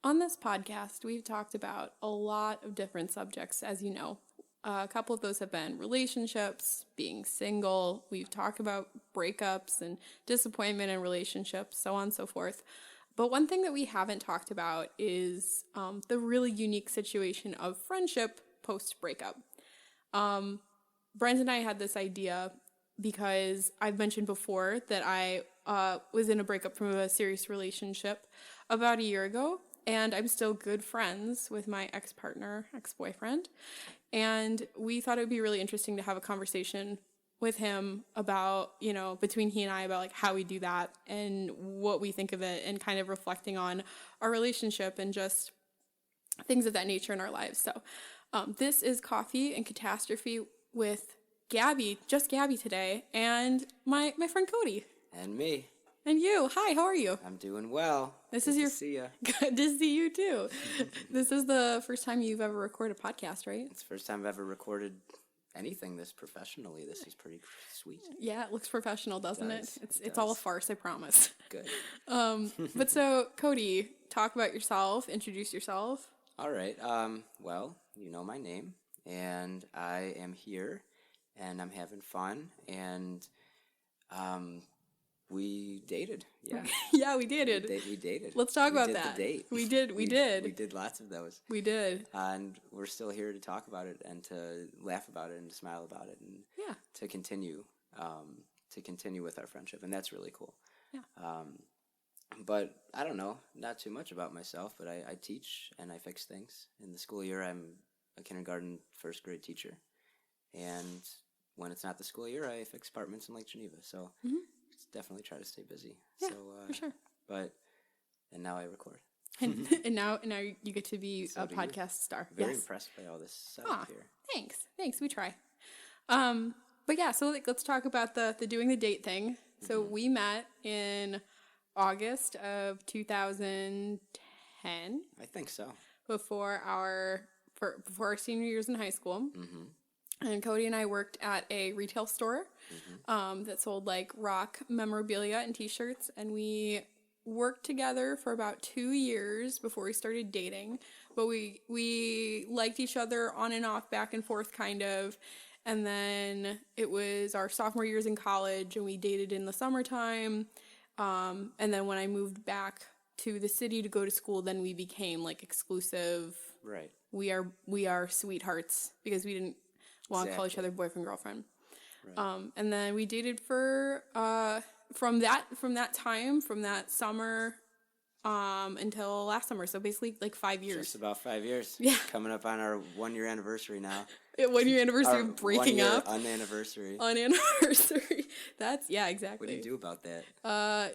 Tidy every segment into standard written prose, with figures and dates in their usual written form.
On this podcast, we've talked about a lot of different subjects, as you know. A couple of those have been relationships, being single. We've talked about breakups and disappointment in relationships, so on and so forth. But one thing that we haven't talked about is the really unique situation of friendship post-breakup. Brent and I had this idea because I've mentioned before that I was in a breakup from a serious relationship about a year ago. And I'm still good friends with my ex-boyfriend. And we thought it would be really interesting to have a conversation with him about, between he and I about like how we do that and what we think of it and kind of reflecting on our relationship and just things of that nature in our lives. So this is Coffee and Catastrophe with Gabi, just Gabi today, and my friend Cody. And me. And you. Hi, how are you? I'm doing well. Good to see ya. Good to see you too. This is the first time you've ever recorded a podcast, right? It's the first time I've ever recorded anything this professionally. This is pretty sweet. Yeah, it looks professional, doesn't it? It's all a farce, I promise. Good. But so, Cody, talk about yourself, introduce yourself. All right. Well, you know my name, and I am here, and I'm having fun, and we dated. Yeah. Yeah, we dated. We dated. Let's talk about did that. The date. We did. We did lots of those. We did. And we're still here to talk about it and to laugh about it and to smile about it and to continue with our friendship. And that's really cool. Yeah. But I don't know, not too much about myself, but I teach and I fix things. In the school year, I'm a kindergarten first grade teacher. And when it's not the school year, I fix apartments in Lake Geneva. So definitely try to stay busy. Yeah, so, for sure. And now I record. And now you get to be a podcast star. Very impressed by all this setup here. Thanks. We try. But yeah, so let's talk about the doing the date thing. So we met in August of 2010. I think so. Before our senior years in high school. Mm-hmm. And Cody and I worked at a retail store that sold like rock memorabilia and t-shirts. And we worked together for about 2 years before we started dating. But we liked each other on and off, back and forth kind of. And then it was our sophomore years in college and we dated in the summertime. And then when I moved back to the city to go to school, then we became like exclusive. Right. We are sweethearts because we didn't want to call each other boyfriend, girlfriend. Right. And then we dated for from that summer until last summer. So basically like 5 years. Just about 5 years. Yeah. Coming up on our 1 year anniversary now. 1 year anniversary of breaking up. Unanniversary. That's exactly. What do you do about that? How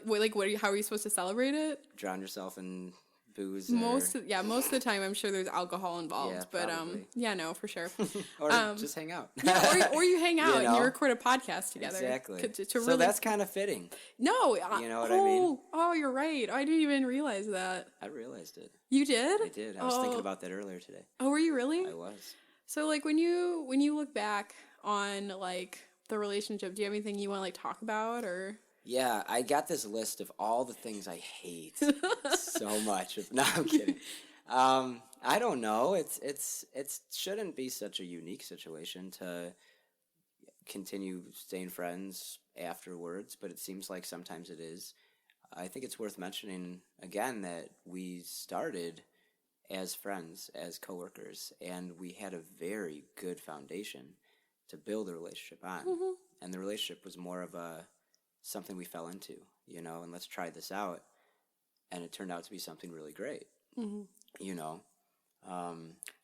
are you supposed to celebrate it? Drown yourself in booze. Most of the time, I'm sure there's alcohol involved. Yeah, no, for sure. Or just hang out. or you hang out and you record a podcast together. Exactly. So that's kind of fitting. No, you know what I mean? Oh, you're right. I didn't even realize that. I realized it. You did? I did. I was thinking about that earlier today. Oh, were you really? I was. So like when you look back on like the relationship, do you have anything you want to like talk about or? Yeah, I got this list of all the things I hate so much. No, I'm kidding. I don't know. It shouldn't be such a unique situation to continue staying friends afterwards, but it seems like sometimes it is. I think it's worth mentioning again that we started as friends, as coworkers, and we had a very good foundation to build a relationship on. Mm-hmm. And the relationship was more of something we fell into, and let's try this out. And it turned out to be something really great,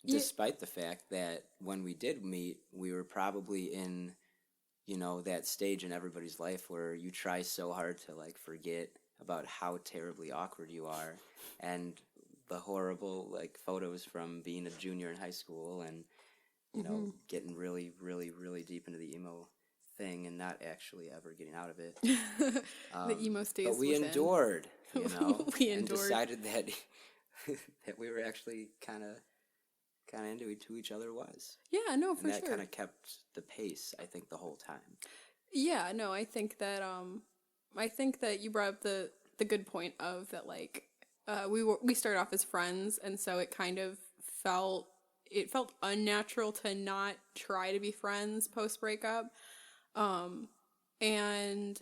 despite the fact that when we did meet, we were probably in, that stage in everybody's life where you try so hard to like forget about how terribly awkward you are and the horrible like photos from being a junior in high school and, getting really, really, really deep into the emo thing and not actually ever getting out of it. The emo stage. But we endured, we endured. And decided that that we were actually kind of into who each other was. Yeah, no, for sure. And that kind of kept the pace, I think, the whole time. Yeah, no, I think that you brought up the good point of that, like, we started off as friends, and so it kind of felt unnatural to not try to be friends post breakup. And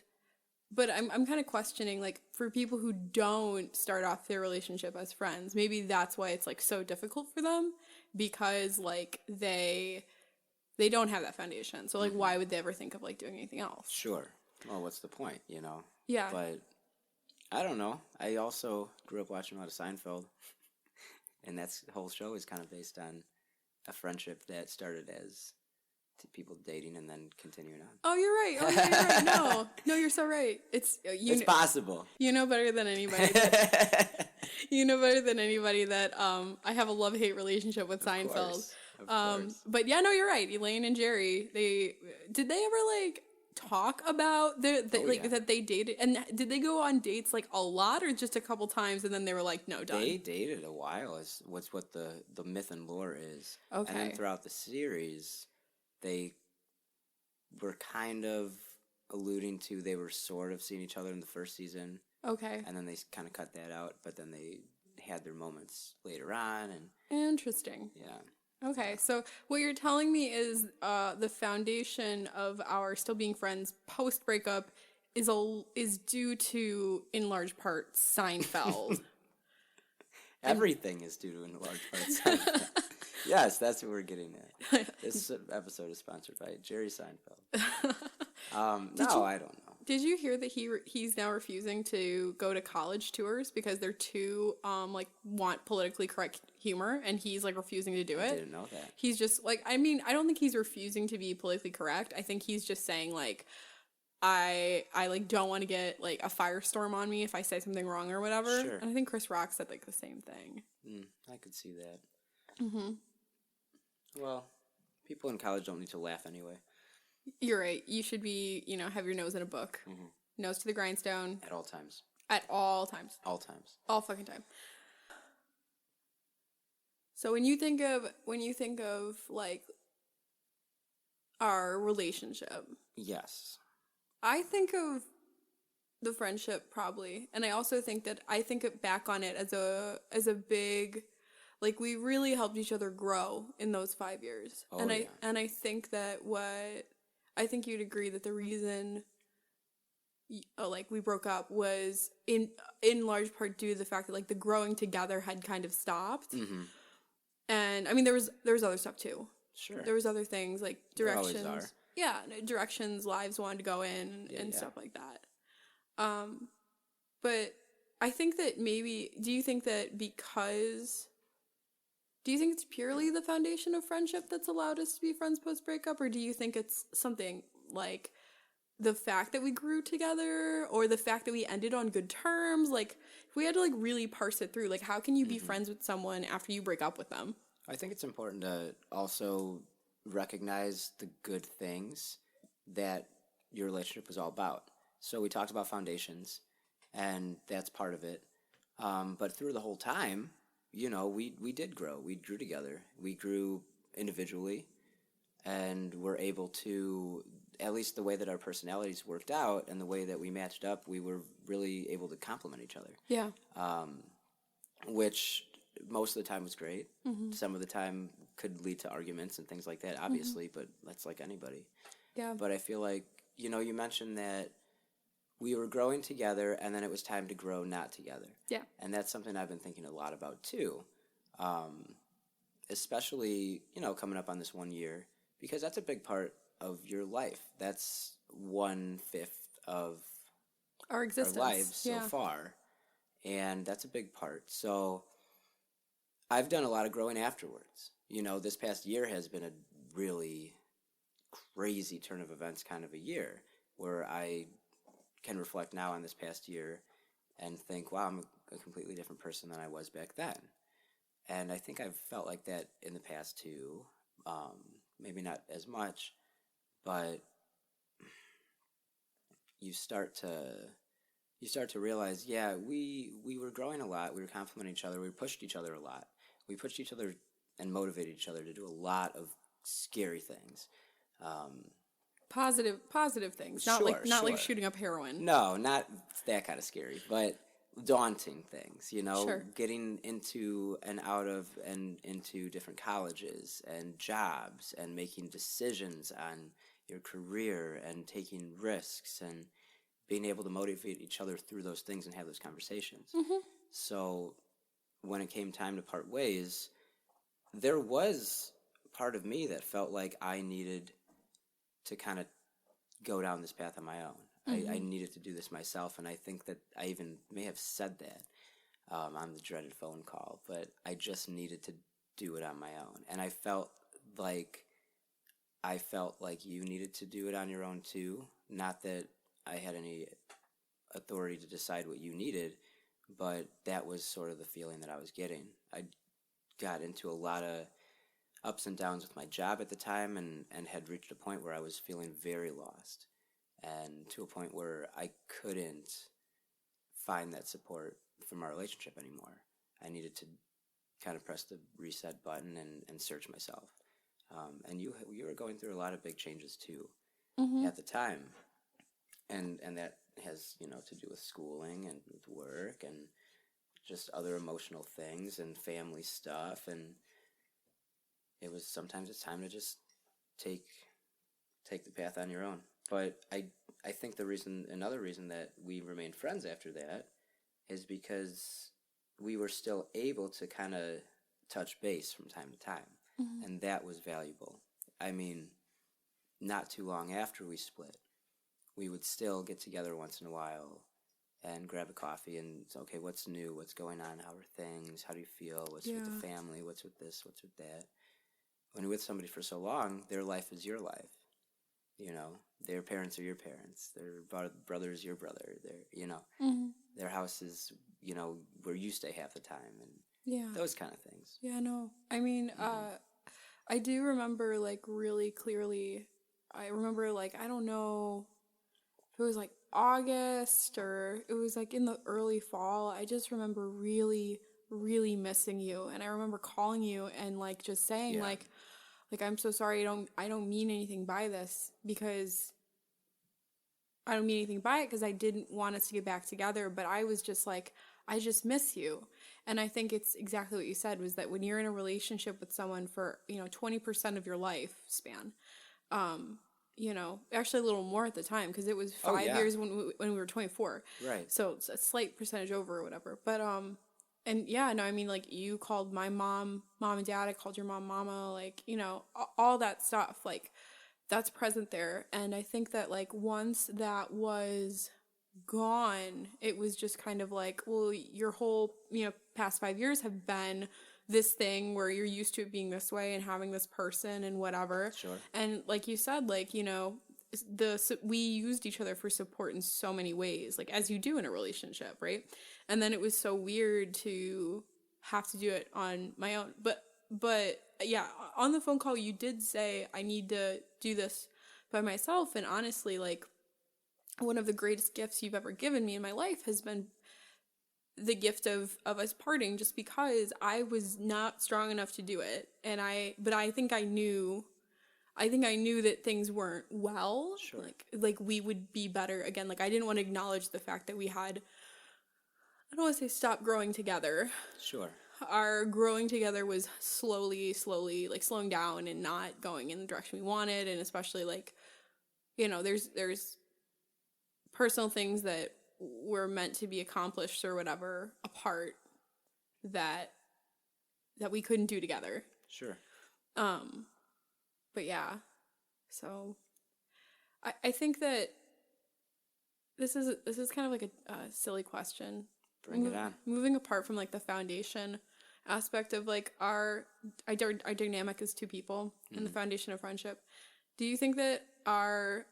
but I'm kind of questioning, like, for people who don't start off their relationship as friends, maybe that's why it's like so difficult for them, because like they don't have that foundation. So like why would they ever think of like doing anything else? Sure. Well, what's the point, you know? Yeah. But I don't know. I also grew up watching a lot of Seinfeld, and the whole show is kind of based on a friendship that started as people dating and then continuing on. Oh, you're right. Oh, yeah, you're right. No, you're so right. It's possible. You know better than anybody. You know better than anybody that I have a love-hate relationship with Seinfeld. Of course. But yeah, no, you're right. Elaine and Jerry, did they ever like talk about that they dated, and did they go on dates like a lot, or just a couple times and then they were like, no, done? They dated a while, is what the myth and lore is. Okay. And then throughout the series, they were kind of alluding to they were sort of seeing each other in the first season. Okay. And then they kind of cut that out, but then they had their moments later on, and interesting. yeah. Okay, so what you're telling me is the foundation of our still being friends post breakup is due to, in large part, Seinfeld. Everything is due to, in large part, Seinfeld. Yes, that's what we're getting at. This episode is sponsored by Jerry Seinfeld. I don't know. Did you hear that he's now refusing to go to college tours because they're too want politically correct humor, and he's like refusing to do it? I didn't know that. He's just like, I mean, I don't think he's refusing to be politically correct. I think he's just saying like, I like don't want to get like a firestorm on me if I say something wrong or whatever. Sure. And I think Chris Rock said like the same thing. I could see that. Well, people in college don't need to laugh anyway. You're right. You should be, have your nose in a book. Nose to the grindstone. At all times. At all times. All times. All fucking time. So when you think of like our relationship. Yes. I think of the friendship probably. And I also think back on it as a big, like, we really helped each other grow in those 5 years. Oh, and I think that I think you'd agree that the reason we broke up was in large part due to the fact that like the growing together had kind of stopped. And I mean there was other stuff too. Sure. There was other things like directions. There always are. Yeah, directions lives wanted to go in and stuff like that. But I think that maybe do you think it's purely the foundation of friendship that's allowed us to be friends post-breakup, or do you think it's something like the fact that we grew together, or the fact that we ended on good terms? Like, if we had to like really parse it through, like, how can you be friends with someone after you break up with them? I think it's important to also recognize the good things that your relationship was all about. So we talked about foundations, and that's part of it. But through the whole time, we did grow. We grew together. We grew individually, and were able to, at least the way that our personalities worked out and the way that we matched up, we were really able to complement each other. Yeah. Which most of the time was great. Some of the time could lead to arguments and things like that, obviously, but that's like anybody. Yeah. But I feel like, you mentioned that we were growing together, and then it was time to grow not together. Yeah. And that's something I've been thinking a lot about, too. Especially, coming up on this 1 year, because that's a big part of your life. That's 1/5 of our existence, our lives so far. And that's a big part. So I've done a lot of growing afterwards. This past year has been a really crazy turn of events kind of a year, where I can reflect now on this past year and think, wow, I'm a completely different person than I was back then. And I think I've felt like that in the past too. Maybe not as much, but you start to realize, we were growing a lot. We were complimenting each other. We pushed each other a lot. We pushed each other and motivated each other to do a lot of scary things. Positive things, not like shooting up heroin. No, not that kind of scary, but daunting things, you know, Sure. getting into and out of and into different colleges and jobs and making decisions on your career and taking risks and being able to motivate each other through those things and have those conversations. So when it came time to part ways, there was part of me that felt like I needed to kind of go down this path on my own. I needed to do this myself, and I think that I even may have said that on the dreaded phone call, but I just needed to do it on my own. And I felt like you needed to do it on your own too. Not that I had any authority to decide what you needed, but that was sort of the feeling that I was getting. I got into a lot of ups and downs with my job at the time and had reached a point where I was feeling very lost, and to a point where I couldn't find that support from our relationship anymore. I needed to kind of press the reset button and search myself. And you were going through a lot of big changes too at the time, and that has, you know, to do with schooling and with work and just other emotional things and family stuff, and sometimes it's time to just take the path on your own. But I think another reason that we remained friends after that is because we were still able to kind of touch base from time to time, and that was valuable. I mean, not too long after we split, we would still get together once in a while and grab a coffee and say, okay, what's new? What's going on? How are things? How do you feel? What's with the family? What's with this? What's with that? When you're with somebody for so long, their life is your life. You know, their parents are your parents. Their brother is your brother. Their house is, you know, where you stay half the time, and those kind of things. Yeah, no. I mean, I do remember, like, really clearly. I remember, like, I don't know if it was, like, August or it was, like, in the early fall. I just remember really, really missing you. And I remember calling you and, like, just saying, like, I'm so sorry. I don't mean anything by this, because I don't mean anything by it because I didn't want us to get back together. But I was just like, I just miss you. And I think it's exactly what you said, was that when you're in a relationship with someone for, you know, 20% of your life span, you know, actually a little more at the time, because it was 5 years when we were 24. Right. So it's a slight percentage over or whatever. But, and yeah, no, I mean, like, you called my mom and dad, I called your mom, mama, like, you know, all that stuff, like, that's present there. And I think that, like, once that was gone, it was just kind of like, well, your whole, you know, past 5 years have been this thing where you're used to it being this way and having this person and whatever. Sure. And like you said, like, you know, we used each other for support in so many ways, like, as you do in a relationship, right? And then it was so weird to have to do it on my own. But yeah, on the phone call, you did say, I need to do this by myself. And honestly, like, one of the greatest gifts you've ever given me in my life has been the gift of us parting, just because I was not strong enough to do it. But I think I knew that things weren't well. Sure. Like we would be better again. Like, I didn't want to acknowledge the fact that we had, I don't want to say stop growing together. Sure. Our growing together was slowly, like, slowing down and not going in the direction we wanted. And especially, like, you know, there's personal things that were meant to be accomplished or whatever apart that we couldn't do together. Sure. But yeah, so I think that this is kind of like a silly question. Bring it on. Moving apart from, like, the foundation aspect of, like, our dynamic as two people and the foundation of friendship. Do you think that our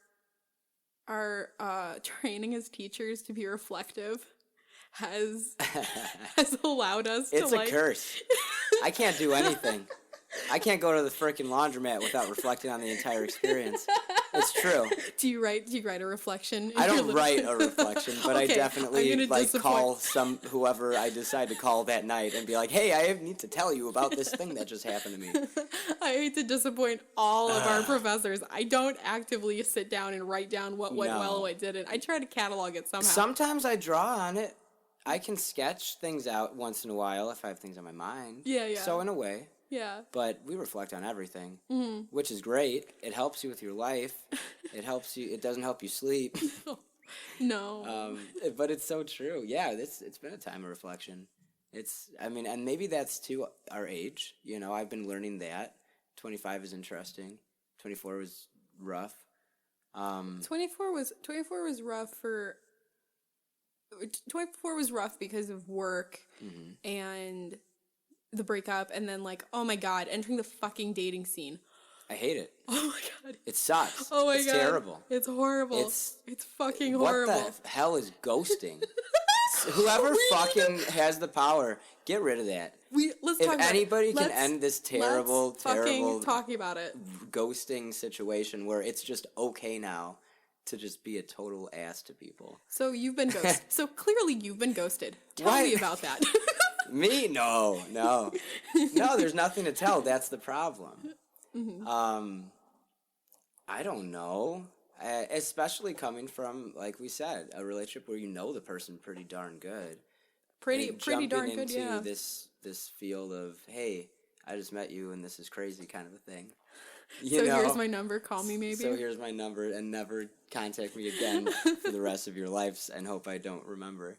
training as teachers to be reflective has allowed us to, It's a curse. I can't do anything. I can't go to the frickin' laundromat without reflecting on the entire experience. It's true. Do you write a reflection? I don't write a reflection, but Okay, I definitely, like, disappoint. call whoever I decide to call that night and be like, hey, I need to tell you about this thing that just happened to me. I hate to disappoint all of our professors. I don't actively sit down and write down what went well and what didn't. I try to catalog it somehow. Sometimes I draw on it. I can sketch things out once in a while if I have things on my mind. Yeah, yeah. So in a way. Yeah. But we reflect on everything, Mm-hmm. which is great. It helps you with your life. It helps you. It doesn't help you sleep. No. But it's so true. Yeah, it's been a time of reflection. I mean, and maybe that's to our age. You know, I've been learning that. 25 is interesting. 24 was rough. 24 was rough for 24 was rough because of work and the breakup, and then like, oh my god, entering the fucking dating scene. I hate it. Oh my god. It sucks. Oh my it's god. terrible. It's horrible. It's fucking horrible. What the hell is ghosting? Whoever fucking has the power, get rid of that. Let's if talk about anybody can end this terrible, terrible talking about it. ghosting situation where it's just okay now to just be a total ass to people. So you've been ghosted. So clearly you've been ghosted. Tell me about that. Me? No. No, there's nothing to tell. That's the problem. Mm-hmm. I don't know. Especially coming from, like we said, a relationship where you know the person pretty darn good. Pretty darn good, into yeah. this field of, hey, I just met you and this is crazy kind of a thing. Here's my number, call me maybe. So here's my number and never contact me again for the rest of your lives and hope I don't remember.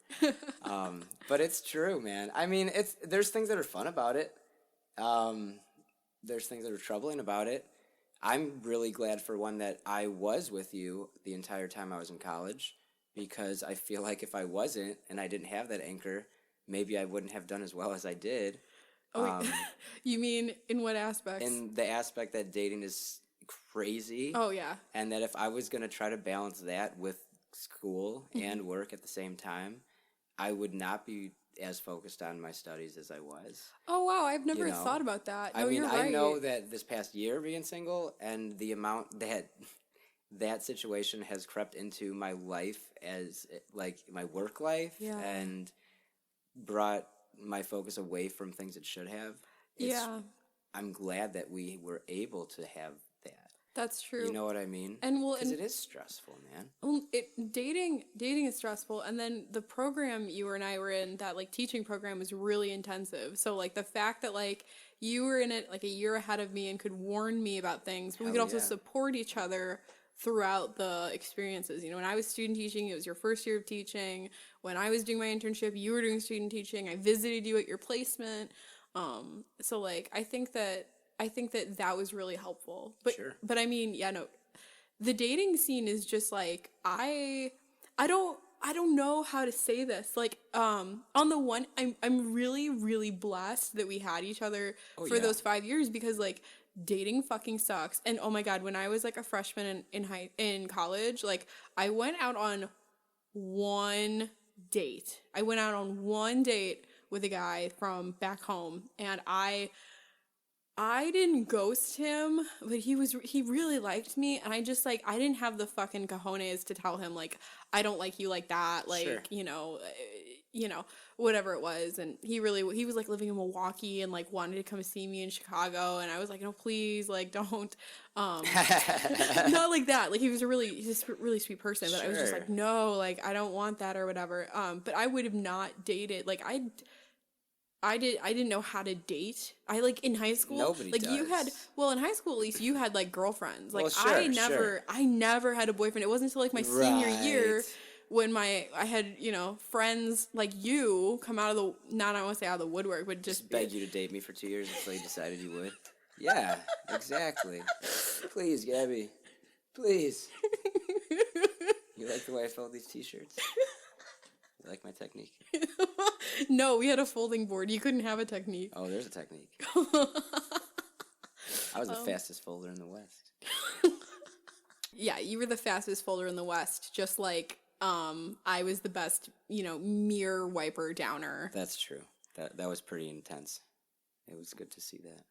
But it's true, man. I mean, there's things that are fun about it. There's things that are troubling about it. I'm really glad for one that I was with you the entire time I was in college, because I feel like if I wasn't and I didn't have that anchor, maybe I wouldn't have done as well as I did. Oh, you mean in what aspects? In the aspect that dating is crazy. Oh, yeah. And that if I was going to try to balance that with school and work at the same time, I would not be as focused on my studies as I was. Oh, wow. I've never thought about that. No, I mean, you're right. I know that this past year being single and the amount that situation has crept into my life as, like, my work life and brought my focus away from things it should have. I'm glad that we were able to have that. That's true. You know what I mean? Because it is stressful, man. Well, dating is stressful, and then the program you and I were in, that like teaching program, was really intensive. So like the fact that like you were in it like a year ahead of me and could warn me about things, but we could also support each other throughout the experiences. You know, when I was student teaching, it was your first year of teaching. When I was doing my internship, you were doing student teaching. I visited you at your placement. So like I think that was really helpful. But but I mean, the dating scene is just like I don't know how to say this. Like on the one, I'm really, really blessed that we had each other for those 5 years, because like dating fucking sucks. And oh my god, when I was like a freshman in college, like I went out on one date. With a guy from back home, and I didn't ghost him, but he really liked me, and I just like I didn't have the fucking cojones to tell him like I don't like you like that, like you know whatever it was. And he was like living in Milwaukee and like wanted to come see me in Chicago, and I was like, no, please, like don't not like that. Like he's a really sweet person, but I was just like, no, like I don't want that or whatever. But I would have not dated, like I didn't know how to date. I like in high school, nobody like does. In high school at least you had like girlfriends. Like Well, I never had a boyfriend. It wasn't until like my senior year when I had, friends like you come out of the, not I want to say out of the woodwork, but just beg you to date me for 2 years until you decided you would. Yeah, exactly. Please, Gabby. Please. You like the way I fold these t-shirts? You like my technique? No, we had a folding board. You couldn't have a technique. Oh, there's a technique. I was the fastest folder in the West. Yeah, you were the fastest folder in the West, just like I was the best, mirror wiper downer. That's true. That was pretty intense. It was good to see that.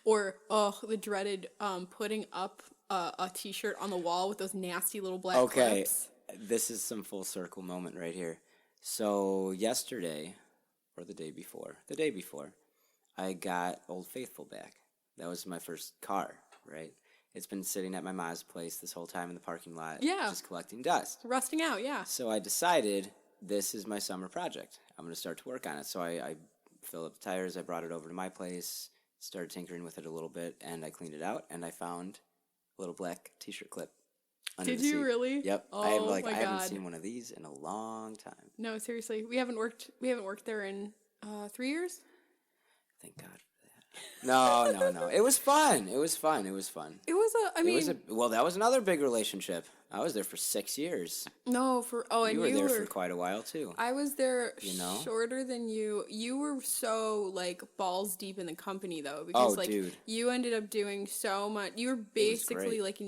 Or the dreaded putting up a t-shirt on the wall with those nasty little black clips. This is some full circle moment right here. So yesterday, or the day before, I got Old Faithful back. That was my first car, right? It's been sitting at my mom's place this whole time in the parking lot, just collecting dust. Rusting out, yeah. So I decided, this is my summer project. I'm going to start to work on it. So I filled up the tires. I brought it over to my place, started tinkering with it a little bit, and I cleaned it out, and I found a little black T-shirt clip under Did the you seat. really? Yep. Oh, I my haven't God. seen one of these in a long time. No, seriously. We haven't worked there in 3 years. Thank God for that. No. It was fun. It was fun. It was Well, that was another big relationship. I was there for 6 years. no, and You were there for quite a while too. I was there You know? shorter than you. You were so like balls deep in the company though, because like dude. you ended up doing so much. You were basically great. like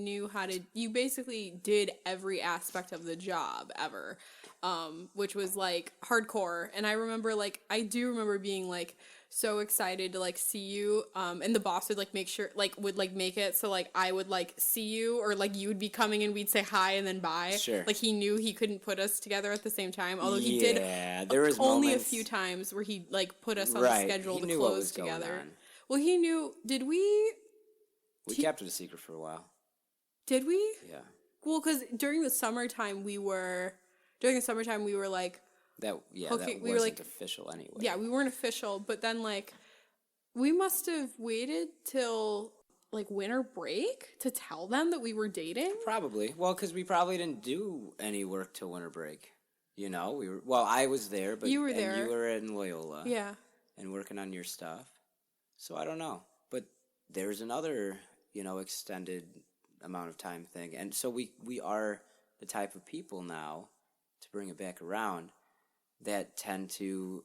you basically did every aspect of the job ever, which was like hardcore. And I do remember being like so excited to like see you, and the boss would like make sure would make it so like I would like see you, or like you would be coming and we'd say hi and then bye. Sure. Like he knew he couldn't put us together at the same time, although he did. There was only moments, a few times where he like put us on right. the schedule He to knew what close was going together. on. Well, he knew. Did we? We kept it a secret for a while. Did we? Yeah. Well, because during the summertime we were like That okay, that we were, wasn't like- official anyway. yeah, we weren't official, but then like we must have waited till like winter break to tell them that we were dating. Probably. Well, because we probably didn't do any work till winter break. You know, I was there, but You were and there. you were in Loyola. Yeah. And working on your stuff. So I don't know. But there's another, extended amount of time thing. And so we are the type of people now, to bring it back around, that tend to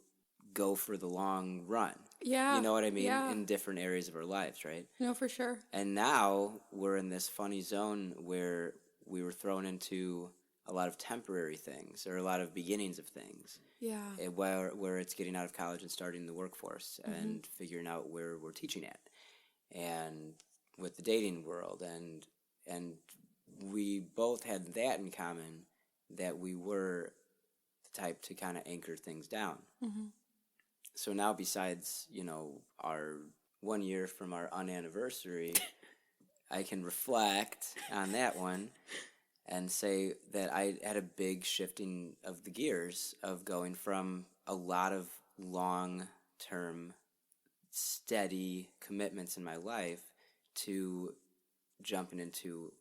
go for the long run. Yeah. You know what I mean? Yeah. In different areas of our lives, right? No, for sure. And now we're in this funny zone where we were thrown into a lot of temporary things, or a lot of beginnings of things. Yeah. Where it's getting out of college and starting the workforce, and figuring out where we're teaching at, and with the dating world, and we both had that in common, that we were the type to kind of anchor things down. Mm-hmm. So now, besides our 1 year from our unanniversary, I can reflect on that one and say that I had a big shifting of the gears of going from a lot of long-term, steady commitments in my life to jumping into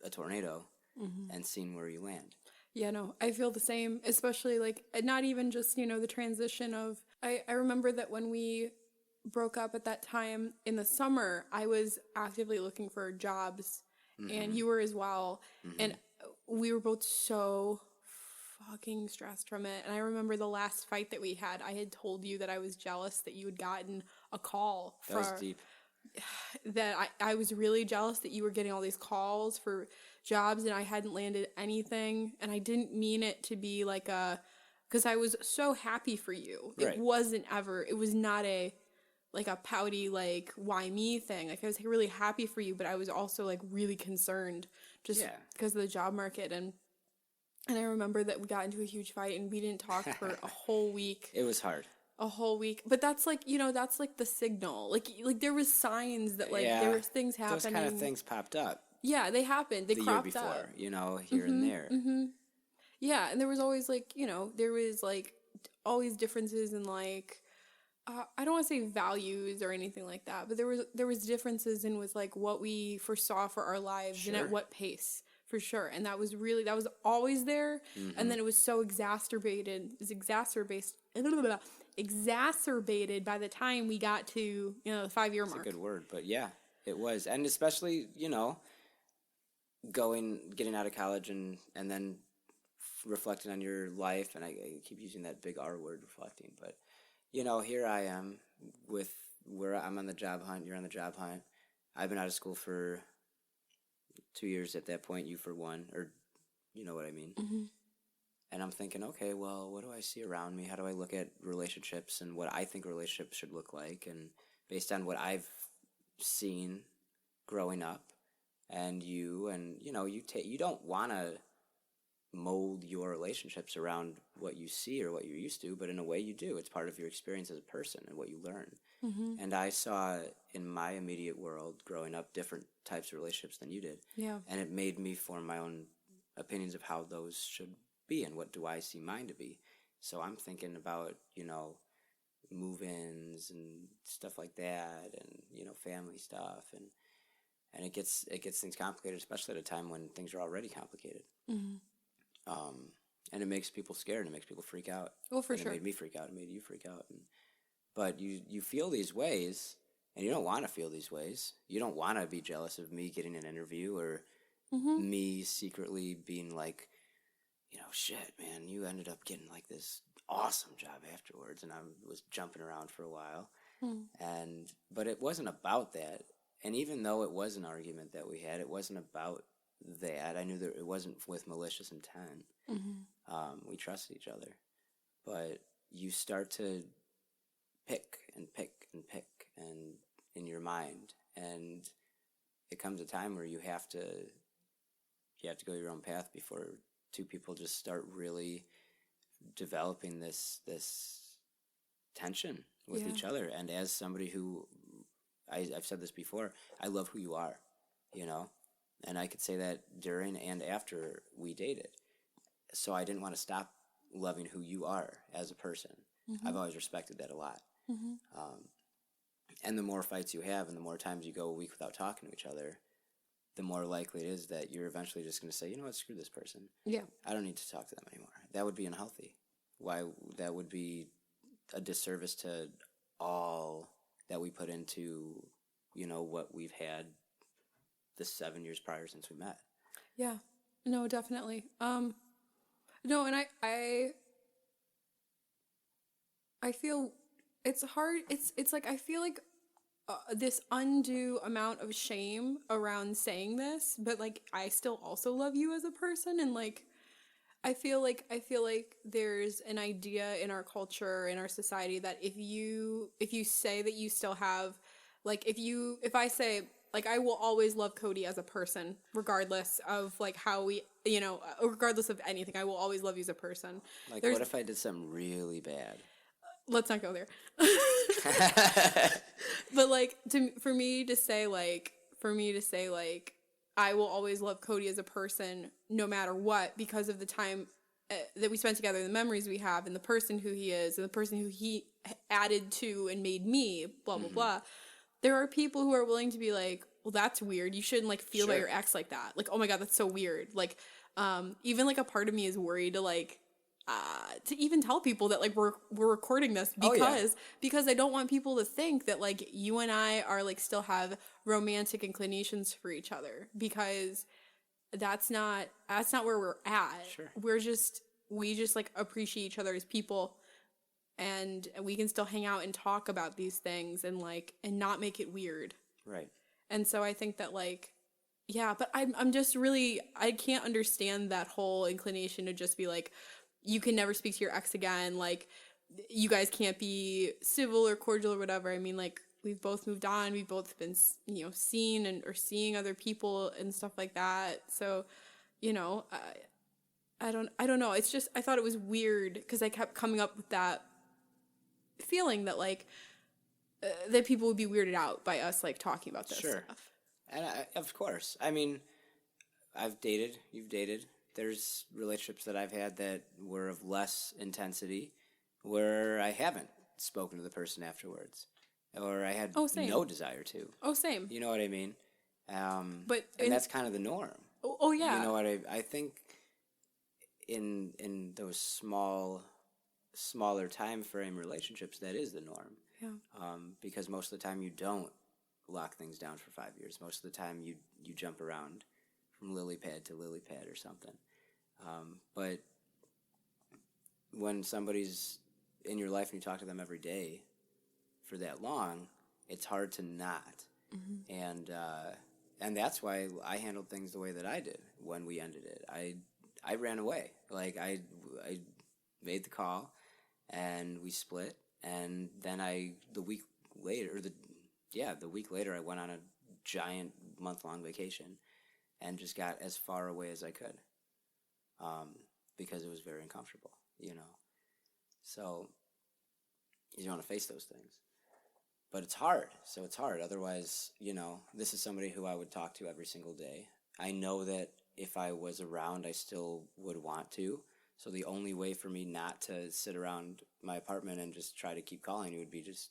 a tornado and seeing where you land. Yeah, no, I feel the same, especially like not even just, the transition of, I remember that when we broke up at that time in the summer, I was actively looking for jobs, and you were as well. And we were both so fucking stressed from it. And I remember the last fight that we had, I had told you that I was jealous that you had gotten a call That was deep. that I was really jealous that you were getting all these calls for jobs and I hadn't landed anything. And I didn't mean it to be like because I was so happy for you. Right. It was not a pouty, like, why me thing. Like, I was really happy for you, but I was also, like, really concerned just because of the job market. And I remember that we got into a huge fight and we didn't talk for a whole week. It was hard. A whole week. But that's, like, that's, like, the signal. Like there was signs that, like, there was things happening. Those kind of things popped up. Yeah, they happened. They cropped year before, up. here and there. Mm-hmm. Yeah, and there was always, like, there was, like, always differences in, like, I don't want to say values or anything like that, but there was differences in with like what we foresaw for our lives and at what pace, for sure. And that was always there. And then it was so exacerbated by the time we got to, the 5-year mark. That's a good word, but yeah, it was. And especially, getting out of college and then reflecting on your life. And I keep using that big R word, reflecting, but here I am with where I'm on the job hunt, you're on the job hunt. I've been out of school for 2 years at that point, you for 1, or you know what I mean. Mm-hmm. And I'm thinking, okay, well, what do I see around me? How do I look at relationships and what I think relationships should look like? And based on what I've seen growing up, and you don't want to mold your relationships around what you see or what you're used to, but in a way you do. It's part of your experience as a person and what you learn. Mm-hmm. And I saw in my immediate world growing up different types of relationships than you did. Yeah. And it made me form my own opinions of how those should be, and what do I see mine to be. So I'm thinking about, move-ins and stuff like that, and family stuff, and it gets things complicated, especially at a time when things are already complicated. And it makes people scared, and it makes people freak out. Oh, for and sure. It made me freak out. It made you freak out. But you feel these ways, and you don't want to feel these ways. You don't want to be jealous of me getting an interview, or me secretly being like, shit, man, you ended up getting like this awesome job afterwards, and I was jumping around for a while. But it wasn't about that. And even though it was an argument that we had, it wasn't about that. I knew that it wasn't with malicious intent. We trusted each other. But you start to pick and pick and pick and in your mind, and it comes a time where you have to go your own path before two people just start really developing this tension with each other. And as somebody who I've said this before, I love who you are, and I could say that during and after we dated. So I didn't want to stop loving who you are as a person. I've always respected that a lot. And the more fights you have and the more times you go a week without talking to each other, the more likely it is that you're eventually just going to say, you know what, screw this person. Yeah. I don't need to talk to them anymore. That would be unhealthy. Why? That would be a disservice to all that we put into, what we've had the 7 years prior since we met. Yeah. No, definitely. No, and I feel it's hard. It's like I feel like this undue amount of shame around saying this, but like I still also love you as a person, and like I feel like there's an idea in our culture, in our society, that if you say that you still have, like if I say, like, I will always love Cody as a person, regardless of like how we, regardless of anything, I will always love you as a person. Like, what if I did something really bad? Let's not go there. But like for me to say like I will always love Cody as a person no matter what, because of the time that we spent together, the memories we have, and the person who he is, and the person who he added to and made me, blah blah blah. There are people who are willing to be like, well, that's weird. You shouldn't like feel about your ex like that. Like, oh my God, that's so weird. Like, even like a part of me is worried to even tell people that like we're recording this, because I don't want people to think that like you and I are like still have romantic inclinations for each other, because that's not where we're at. Sure. We just like appreciate each other as people, and we can still hang out and talk about these things and not make it weird. Right. And so I think that like, yeah, but I'm just really, I can't understand that whole inclination to just be like, you can never speak to your ex again. Like, you guys can't be civil or cordial or whatever. I mean, like, we've both moved on. We've both been, seen or seeing other people and stuff like that. So, I don't know. It's just, I thought it was weird because I kept coming up with that feeling that like, that people would be weirded out by us like talking about this stuff. And of course, I mean, I've dated, you've dated. There's relationships that I've had that were of less intensity, where I haven't spoken to the person afterwards, or I had no desire to. Oh, same. You know what I mean? And that's kind of the norm. Oh yeah. You know what I think in those smaller time frame relationships, that is the norm. Yeah. Because most of the time you don't lock things down for 5 years. Most of the time you jump around from lily pad to lily pad or something. But when somebody's in your life and you talk to them every day for that long, it's hard to not. And that's why I handled things the way that I did when we ended it. I ran away. Like I made the call and we split, and then the week later I went on a giant month-long vacation and just got as far away as I could, because it was very uncomfortable, So you don't want to face those things. But it's hard. So it's hard. Otherwise, this is somebody who I would talk to every single day. I know that if I was around, I still would want to. So the only way for me not to sit around my apartment and just try to keep calling you would be just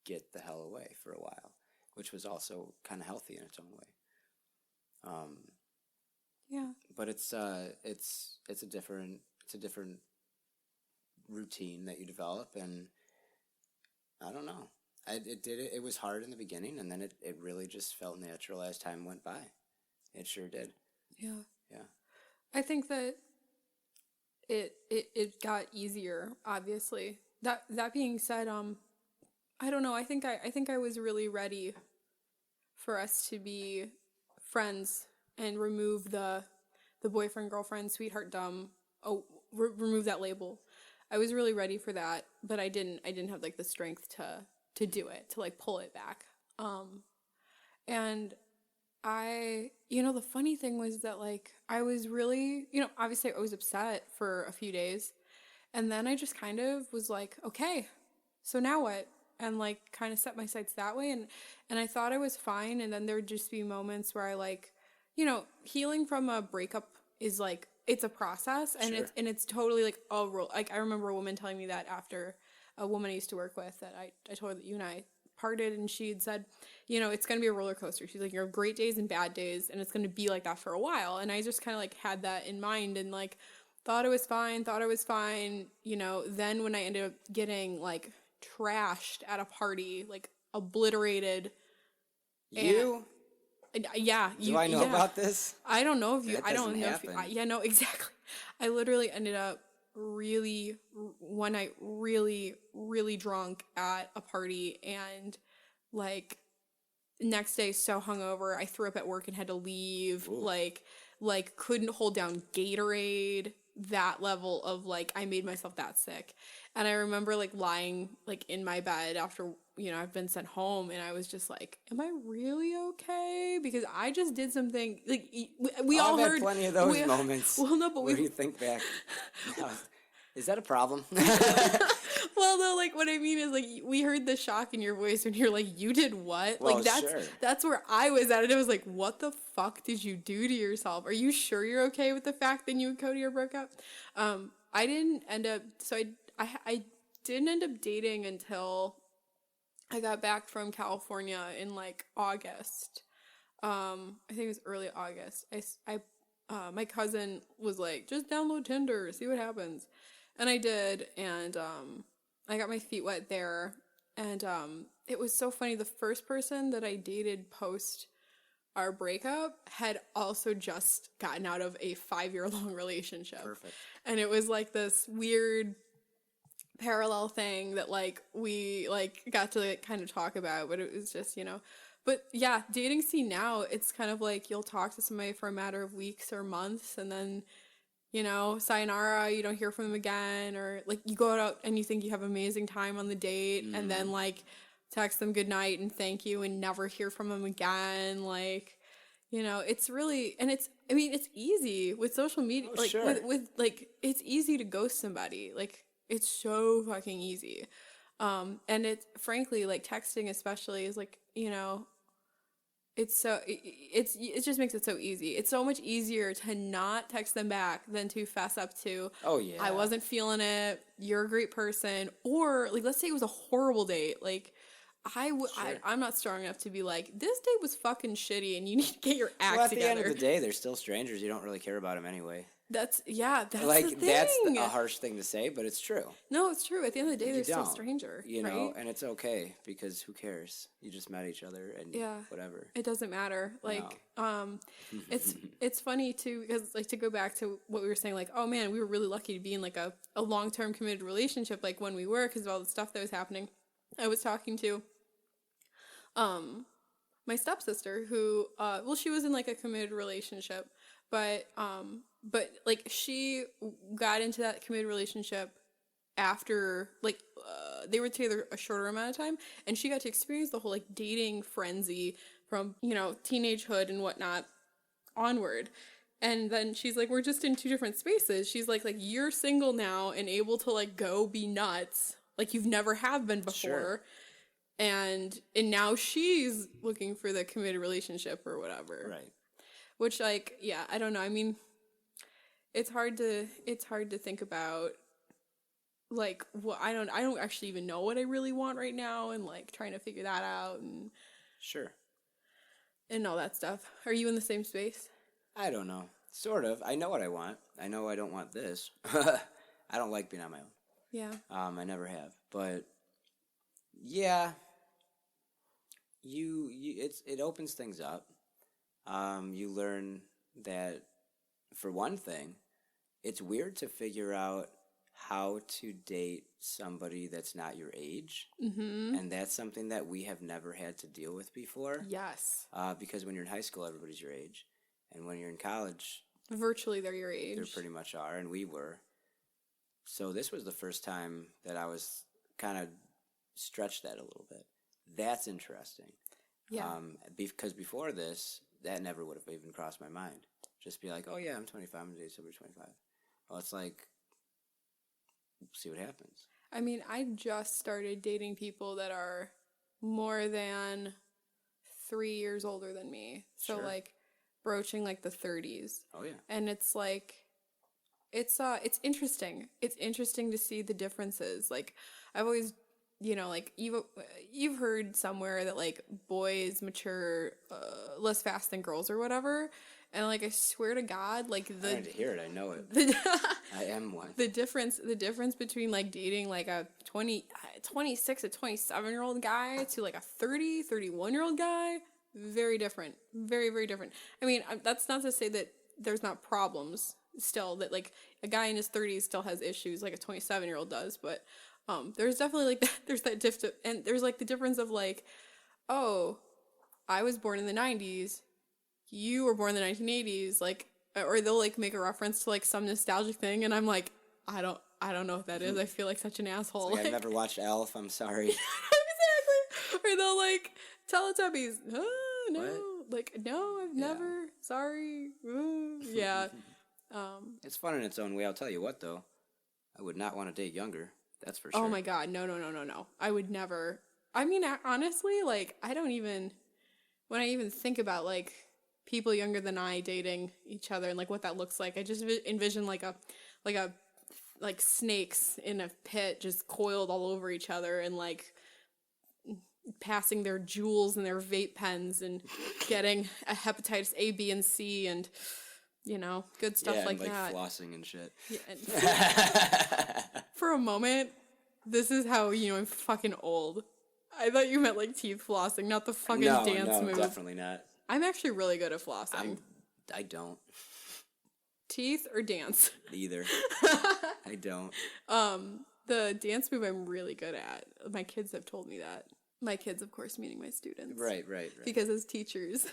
get the hell away for a while, which was also kind of healthy in its own way. Yeah. But it's a different routine that you develop, and I don't know. It was hard in the beginning, and then it really just felt natural as time went by. It sure did. Yeah. Yeah. I think that it got easier, obviously. That being said, I don't know, I think I was really ready for us to be friends and remove the boyfriend, girlfriend, sweetheart, dumb. Oh, remove that label. I was really ready for that, but I didn't have like the strength to do it, to like pull it back. And the funny thing was that like I was really, obviously I was upset for a few days, and then I just kind of was like, okay, so now what? And like kind of set my sights that way, and I thought I was fine, and then there would just be moments where I like, healing from a breakup is like, it's a process, and Sure. it's totally like a role. Like I remember a woman telling me that after a woman I used to work with, that I told her that you and I parted, and she had said, it's going to be a roller coaster. She's like, you have great days and bad days, and it's going to be like that for a while. And I just kind of like had that in mind, and like thought I was fine. Then when I ended up getting like trashed at a party, like obliterated. You? Yeah. Do I know about this? I don't know if you, That I don't doesn't know if you, happen. yeah, no, exactly. I literally ended up one night really, really drunk at a party, and like next day so hungover, I threw up at work and had to leave. Ooh. Like couldn't hold down Gatorade, that level of like, I made myself that sick. And I remember like lying like in my bed after, I've been sent home, and I was just like, am I really okay? Because I just did something like we all I've had heard plenty of those moments. Well, no, but where you think back. Now, is that a problem? Well, no, like what I mean is like we heard the shock in your voice when you're like, you did what? Well, Like sure. that's where I was at, and it was like, what the fuck did you do to yourself? Are you sure you're okay with the fact that you and Cody are broke up? I didn't end up. So I didn't end up dating until I got back from California in like August. I think it was early August. My cousin was like, just download Tinder, see what happens. And I did, and I got my feet wet there. And it was so funny. The first person that I dated post our breakup had also just gotten out of a 5-year-long relationship. Perfect. And it was like this weird parallel thing that like we like got to like kind of talk about, but it was just, but yeah, dating scene now, it's kind of like you'll talk to somebody for a matter of weeks or months, and then sayonara, you don't hear from them again, or like you go out and you think you have an amazing time on the date, and then like text them good night and thank you and never hear from them again. Like, it's really, and it's easy with social media. Oh, like sure. with like, it's easy to ghost somebody. Like, it's so fucking easy. And it's frankly like texting especially is like, it just makes it so easy. It's so much easier to not text them back than to fess up to, Oh, yeah. I wasn't feeling it, you're a great person. Or like, let's say it was a horrible date. Like I'm not strong enough to be like, this date was fucking shitty and you need to get your act Well, at together. the end of the day, they're still strangers. You don't really care about them anyway. That's like the thing. that's a harsh thing to say, but it's true. No, it's true. At the end of the day, You they're still a don't, stranger, know, right? and it's okay because who cares? You just met each other and whatever. It doesn't matter. Like, it's funny too, because like to go back to what we were saying, like, oh man, we were really lucky to be in like a long-term committed relationship, like when we were, because of all the stuff that was happening. I was talking to my stepsister who she was in like a committed relationship, but like she got into that committed relationship after like they were together a shorter amount of time, and she got to experience the whole like dating frenzy from teenagehood and whatnot onward. And then she's like, we're just in two different spaces. She's like you're single now and able to like go be nuts like you've never have been before. Sure. And now she's looking for the committed relationship or whatever. Right. Which, like, yeah, I don't know. I mean, it's hard to think about, like, what I don't actually even know what I really want right now, and like trying to figure that out Sure. and all that stuff. Are you in the same space? I don't know. Sort of. I know what I want. I know I don't want this. I don't like being on my own. Yeah. I never have. But yeah, it opens things up. You learn that, for one thing, it's weird to figure out how to date somebody that's not your age. Mm-hmm. And that's something that we have never had to deal with before. Yes. Because when you're in high school, everybody's your age. And when you're in college, Virtually they're your age. they pretty much are, and we were. So this was the first time that I was kind of stretched that a little bit. That's interesting. Yeah. Because before this, that never would have even crossed my mind. Just be like, oh yeah, I'm 25, I'm going to date somebody 25. Well, it's like, see what happens. I mean, I just started dating people that are more than 3 years older than me. So, Sure. like, broaching, like, the 30s. Oh yeah. And it's, like, it's interesting. It's interesting to see the differences. Like, I've always, like, you've heard somewhere that, like, boys mature less fast than girls or whatever. And, like, I swear to God, like, I had to hear it. I know it. I am one. The difference between, like, dating, like, a 26 to 27-year-old guy to, like, a 31-year-old guy, very different. Very, very different. I mean, that's not to say that there's not problems still, that, like, a guy in his 30s still has issues like a 27-year-old does, but there's definitely, like, there's that and there's, like, the difference of, like, oh, I was born in the 90s, you were born in the 1980s, like, or they'll, like, make a reference to, like, some nostalgic thing, and I'm like, I don't know what that is. I feel like such an asshole. Like, I've never watched Elf. I'm sorry. Exactly. Or they'll, like, Teletubbies. Oh, no. What? Like, no, I've never. Sorry. Ooh. Yeah. It's fun in its own way. I'll tell you what, though. I would not want to date younger. That's for sure. Oh, my God. No. I would never. I mean, honestly, like, I don't even. When I even think about, like, people younger than I dating each other and, like, what that looks like, I just envision, like snakes in a pit just coiled all over each other and, like, passing their jewels and their vape pens and getting a hepatitis A, B, and C and, good stuff like that. Flossing and shit. Yeah, and for a moment, this is how, I'm fucking old. I thought you meant, like, teeth flossing, not the fucking dance move. No, definitely not. I'm actually really good at flossing. I don't. Teeth or dance? Either. I don't. The dance move I'm really good at. My kids have told me that. My kids, of course, meaning my students. Right. Because as teachers,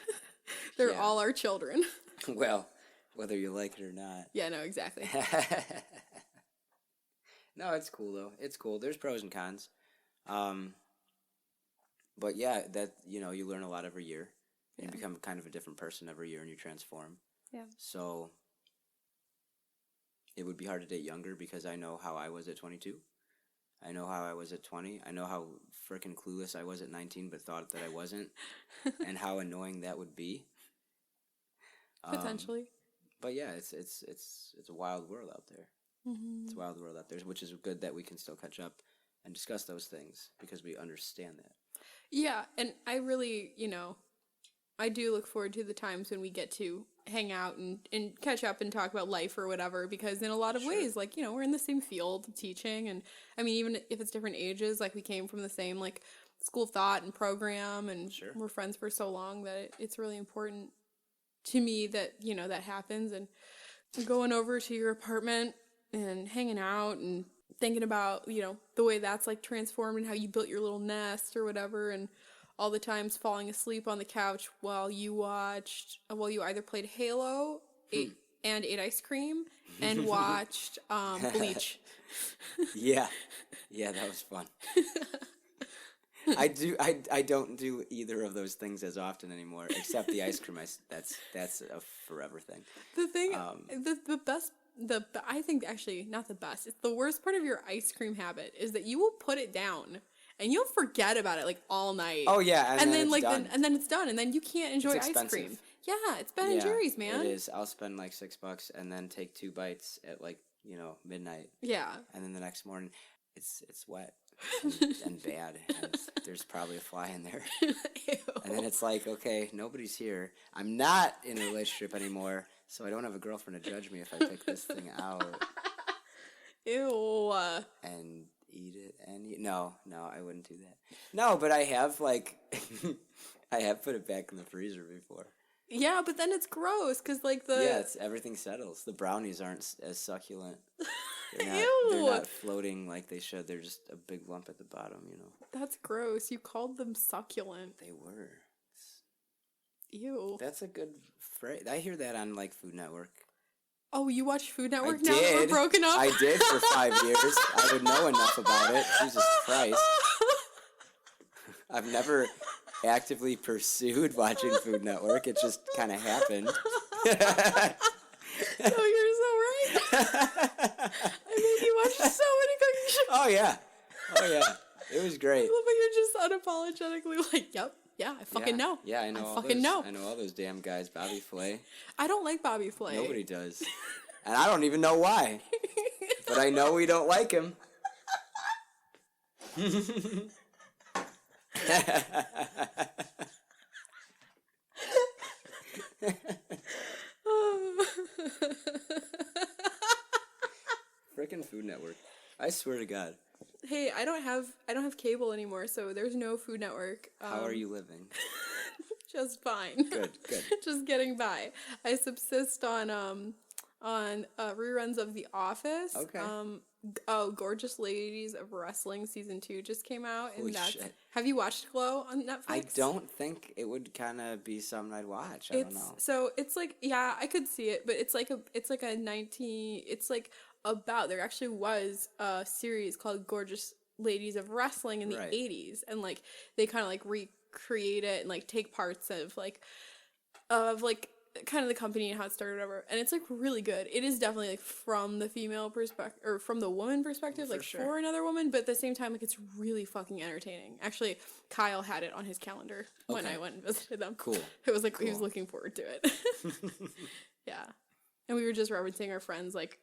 they're all our children. Well, whether you like it or not. Yeah, no, exactly. No, it's cool, though. It's cool. There's pros and cons. But yeah, that, you learn a lot every year. And you become kind of a different person every year and you transform. Yeah. So it would be hard to date younger because I know how I was at 22. I know how I was at 20. I know how frickin' clueless I was at 19 but thought that I wasn't. And how annoying that would be. Potentially. But yeah, it's a wild world out there. Mm-hmm. It's a wild world out there, which is good that we can still catch up and discuss those things because we understand that. Yeah, and I really, I do look forward to the times when we get to hang out and catch up and talk about life or whatever, because in a lot of ways, like, we're in the same field teaching, and I mean, even if it's different ages, like, we came from the same, like, school of thought and program, and we're friends for so long that it's really important to me that, that happens, and going over to your apartment and hanging out and thinking about, the way that's, like, transformed and how you built your little nest or whatever, and all the times falling asleep on the couch while you either played Halo and ate ice cream and watched Bleach. Yeah, that was fun. I don't do either of those things as often anymore, except the ice cream. That's a forever thing. The thing, the best. I think actually not the best. It's the worst part of your ice cream habit is that you will put it down and you'll forget about it, like, all night. Oh yeah, and then like done. And then it's done, and then you can't enjoy ice cream. Yeah, it's Ben and Jerry's, man. It is. I'll spend like $6 and then take 2 bites at like, midnight. Yeah. And then the next morning, it's wet and bad. And there's probably a fly in there. Ew. And then it's like, okay, nobody's here. I'm not in a relationship anymore, so I don't have a girlfriend to judge me if I pick this thing out. Ew. And eat it. No, I wouldn't do that. No, but I have like, I have put it back in the freezer before. Yeah, but then it's gross because like everything settles. The brownies aren't as succulent. Ew. They're not floating like they should. They're just a big lump at the bottom, That's gross. You called them succulent. They were. Ew. That's a good phrase. I hear that on like Food Network. Oh, you watch Food Network I now that we're broken up? I did for 5 years. I would know enough about it. Jesus Christ. I've never actively pursued watching Food Network. It just kind of happened. No, you're so right. I made you watch so many cooking shows. Oh, yeah. It was great. I love how you're just unapologetically like, yep, yeah, I fucking know. Yeah, I know. I know all those damn guys. Bobby Flay. I don't like Bobby Flay. Nobody does. And I don't even know why. But I know we don't like him. Frickin' Food Network. I swear to God. Hey, I don't have cable anymore, so there's no Food Network. How are you living? Just fine. Good. Just getting by. I subsist on reruns of The Office. Okay. Gorgeous Ladies of Wrestling season 2 just came out, and Holy that's. shit. Have you watched Glow on Netflix? I don't think it would kind of be something I'd watch. I don't know. So it's like, yeah, I could see it, but it's like about, there actually was a series called Gorgeous Ladies of Wrestling in the 80s, and like they kind of like recreate it and like take parts of kind of the company and how it started, whatever, and it's like really good. It is definitely like from the female perspective, or from the woman perspective, for another woman, but at the same time, like it's really fucking entertaining. Actually, Kyle had it on his calendar when I went and visited them. Cool. It was like he was looking forward to it. Yeah, and we were just referencing our friends like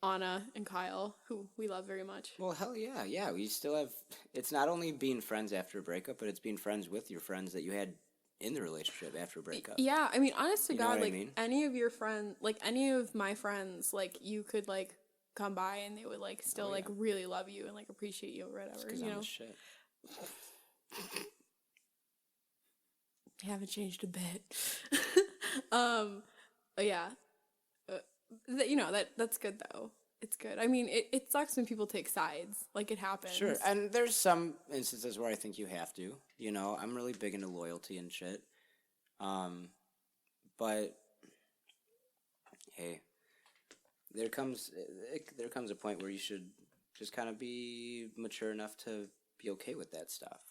Anna and Kyle, who we love very much. Well, hell yeah. We still have. It's not only being friends after a breakup, but it's being friends with your friends that you had in the relationship after a breakup. Yeah, I mean, honest to God, like, I mean? any of your friends, like, any of my friends, like, you could, like, come by and they would, like, still, like, really love you and, like, appreciate you or whatever, you know? Shit. I haven't changed a bit. But yeah. That's good, though. It's good. I mean, it sucks when people take sides. Like, it happens. Sure, and there's some instances where I think you have to. I'm really big into loyalty and shit. But hey, there comes a point where you should just kind of be mature enough to be okay with that stuff.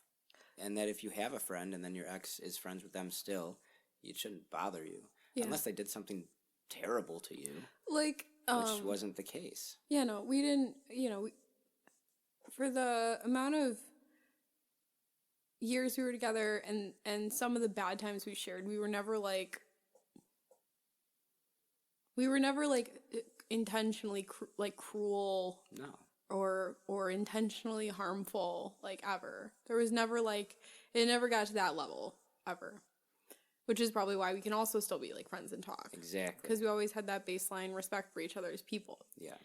And that if you have a friend and then your ex is friends with them still, it shouldn't bother you. Yeah. Unless they did something terrible to you. Like, which wasn't the case. Yeah, no, we didn't, for the amount of years we were together and some of the bad times we shared, we were never intentionally cruel. No. Or intentionally harmful, like, ever. There was never, like, it never got to that level, ever. Which is probably why we can also still be, like, friends and talk. Exactly. Because we always had that baseline respect for each other as people. Yeah.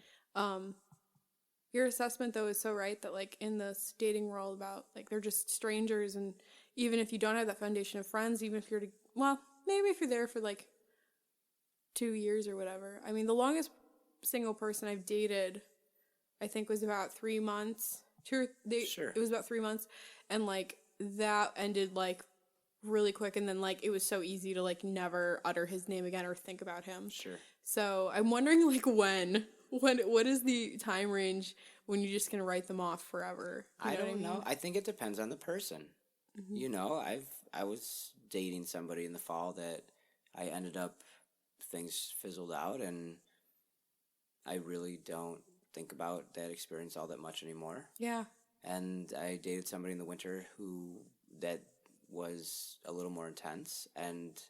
Your assessment, though, is so right that, like, in this dating world about, like, they're just strangers, and even if you don't have that foundation of friends, even if maybe if you're there for, like, 2 years or whatever. I mean, the longest single person I've dated, I think, was about 3 months. Sure. It was about 3 months, and, like, that ended, like, really quick, and then, like, it was so easy to, like, never utter his name again or think about him. Sure. So I'm wondering, like, what is the time range when you're just gonna write them off forever? I don't know. I think it depends on the person. Mm-hmm. I was dating somebody in the fall that I ended up, things fizzled out, and I really don't think about that experience all that much anymore. Yeah. And I dated somebody in the winter that was a little more intense, and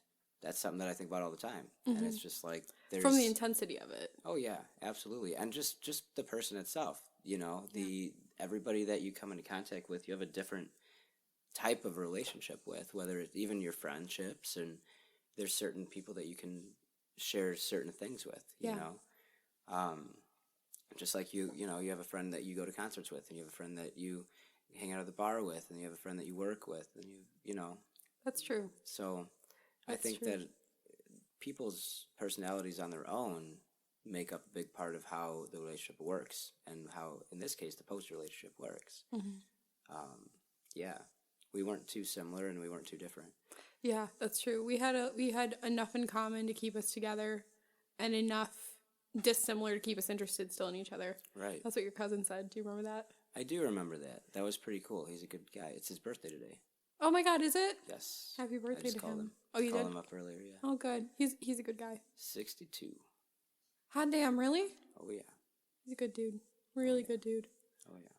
that's something that I think about all the time. And it's just like there's From the intensity of it. oh yeah, absolutely, and just the person itself. Everybody that you come into contact with, you have a different type of relationship with, whether it's even your friendships, and there's certain people that you can share certain things with. Just like you have a friend that you go to concerts with, and you have a friend that you hang out at the bar with, and you have a friend that you work with, and That's true. So I That's think true. that people's personalities on their own make up a big part of how the relationship works, and how, in this case, the post-relationship works. Yeah, we weren't too similar, and we weren't too different. Yeah, that's true. We had enough in common to keep us together, and enough dissimilar to keep us interested still in each other. Right. That's what your cousin said. Do you remember that? I do remember that. That was pretty cool. He's a good guy. It's his birthday today. Oh my God, is it? Yes. Happy I birthday just to called him. him. Oh, you Called did? him up earlier, yeah. Oh, good. He's a good guy. 62. Hot damn, really? Oh, yeah. He's a good dude. Really good dude. Oh, yeah.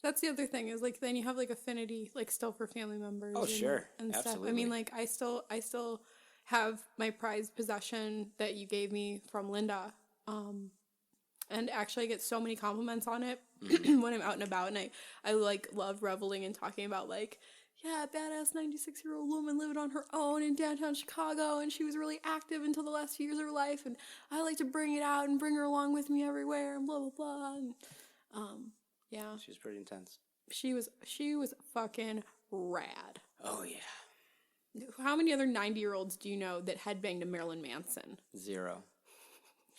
That's the other thing is like then you have like affinity like still for family members. Oh, sure. And stuff. Absolutely. I mean, like I still have my prized possession that you gave me from Linda. And actually I get so many compliments on it when I'm out and about, and I like love reveling and talking about like, yeah, badass 96-year-old woman living on her own in downtown Chicago, and she was really active until the last few years of her life, and I like to bring it out and bring her along with me everywhere, and blah blah blah. And yeah, She was pretty intense. she was fucking rad. Oh, yeah. How many other 90-year-olds do you know that headbanged to Marilyn Manson? 0.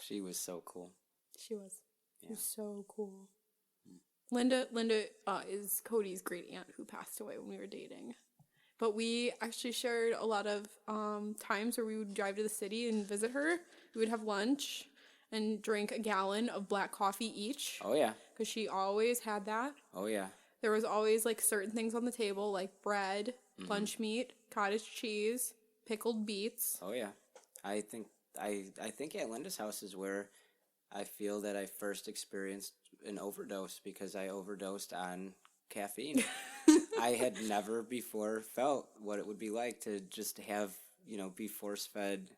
She was so cool. She was. She was so cool. Linda is Cody's great aunt who passed away when we were dating. But we actually shared a lot of times where we would drive to the city and visit her. We would have lunch and drink a gallon of black coffee each. Oh, yeah. Because she always had that. Oh, yeah. There was always like certain things on the table like bread, lunch meat, cottage cheese, pickled beets. Oh, yeah. I think at Linda's house is where I feel that I first experienced an overdose, because I overdosed on caffeine. I had never before felt what it would be like to just have, be force-fed